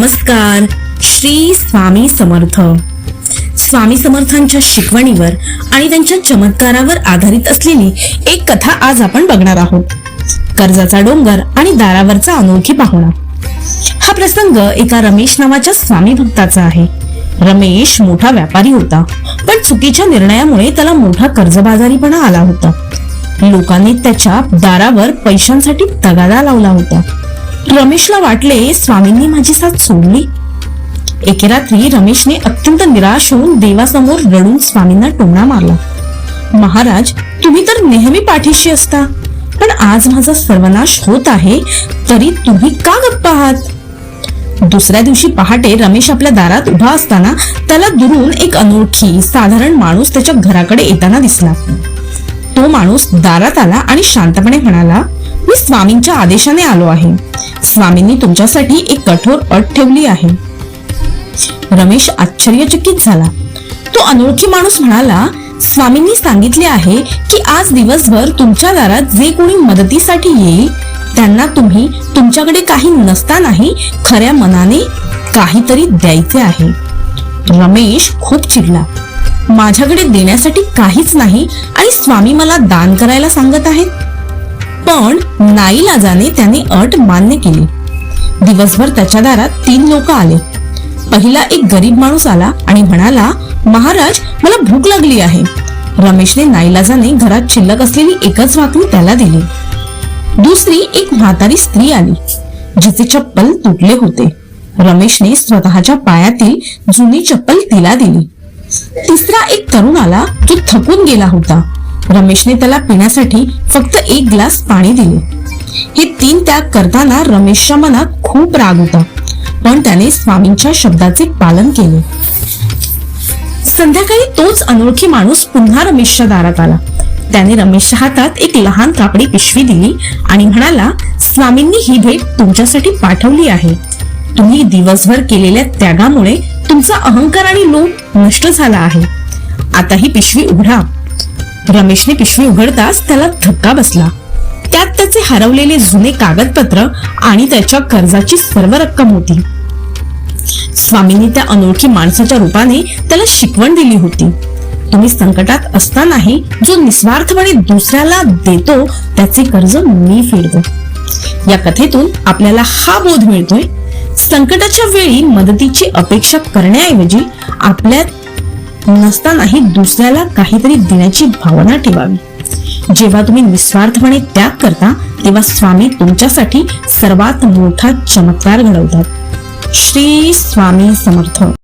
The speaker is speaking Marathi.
नमस्कार. श्री स्वामी समर्थ. स्वामी समर्थांच्या शिकवणीवर आणि त्यांच्या चमत्कारावर आधारित असलेली एक कथा आज आपण बघणार आहोत. कर्जाचा डोंगर आणि दारावरचा अनोळखी पाहुणा. हा प्रसंग एका रमेश नावाच्या स्वामी भक्ताचा आहे. रमेश मोठा व्यापारी होता, पण चुकीच्या निर्णयामुळे त्याला मोठा कर्जबाजारीपणा आला होता. लोकांनी त्याच्या दारावर पैशांसाठी तगादा लावला होता. रमेशला वाटले, स्वामींनी माझी साथ सोडली. एके रात्री रमेशने अत्यंत निराश होऊन देवासमोर रडून स्वामींना टोमणा मारला. महाराज, तुम्ही तर नेहमी पाठीशी असता, पण आज माझा सर्वनाश होत आहे तरी तुम्ही का गप्प आहात? दुसऱ्या दिवशी पहाटे रमेश आपल्या दारात उभा असताना त्याला दुरून एक अनोळखी साधारण माणूस त्याच्या घराकडे येताना दिसला. तो माणूस दारात आला आणि शांतपणे म्हणाला, मी स्वामींच्या आदेशाने आलो आहे. स्वामींनी तुमच्यासाठी एक कठोर अट ठेवली आहे. रमेश आश्चर्यचकित झाला. तो अनोळखी माणूस म्हणाला, स्वामींनी सांगितले आहे की आज दिवसभर तुमच्या दारात जे कोणी मदतीसाठी येईल त्यांना तुम्ही तुमच्याकडे काही नसतानाही खऱ्या मनाने काहीतरी द्यायचे आहे. रमेश खूप चिडला. माझ्याकडे देण्यासाठी काहीच नाही आणि स्वामी मला दान करायला सांगत आहेत. पण नाईलाजाने त्याने अट मान्य केली. दिवसभर त्याच्या दारात 3 लोक आले. पहिला एक गरीब माणूस आला आणि म्हणाला, महाराज, मला भूक लागली आहे. रमेशने नाईलाजाने घरात शिल्लक असलेली एकच भाकरी त्याला दिली. दुसरी एक म्हातारी स्त्री आली, जिचे चप्पल तुटले होते. रमेशने स्वतःच्या पायातील जुनी चप्पल तिला दिली. तिसरा एक तरुण आला, जो थकून गेला होता. रमेशने त्याला पिण्यासाठी फक्त 1 ग्लास पाणी दिले. हे 3 त्याग करताना रमेशच्या मनात खूप राग होता, पण त्याने स्वामींच्या शब्दाचे पालन केले. संध्याकाळी तोच अनोळखी माणूस पुन्हा रमेशच्या दारात आला. त्याने रमेशच्या हातात एक लहान कापडी पिशवी दिली आणि म्हणाला, स्वामींनी ही भेट तुमच्यासाठी पाठवली आहे. तुम्ही दिवसभर केलेल्या त्यागामुळे तुमचा अहंकार आणि लोभ नष्ट झाला आहे. आता ही पिशवी उघडा. रमेशने पिशवी उघडताच त्याला धक्का बसला. त्यात त्याचे हरवलेले जुने कागदपत्र आणि त्याच्या कर्जाची सर्व रक्कम होती. स्वामींनी त्या अनोळखी माणसाच्या रूपाने त्याला शिकवण दिली होती. तुम्ही संकटात असतानाही जो निस्वार्थपणे दुसऱ्याला देतो त्याचे कर्ज मी फेडतो. या कथेतून आपल्याला हा बोध मिळतोय, संकटाच्या वेळी मदतीची अपेक्षा करण्याऐवजी आपल्यात नसतानाही दुसऱ्याला काहीतरी देण्याची भावना ठेवावी. जेव्हा तुम्ही निस्वार्थपणे त्याग करता तेव्हा स्वामी तुमच्यासाठी सर्वात मोठा चमत्कार घडवतात. श्री स्वामी समर्थ.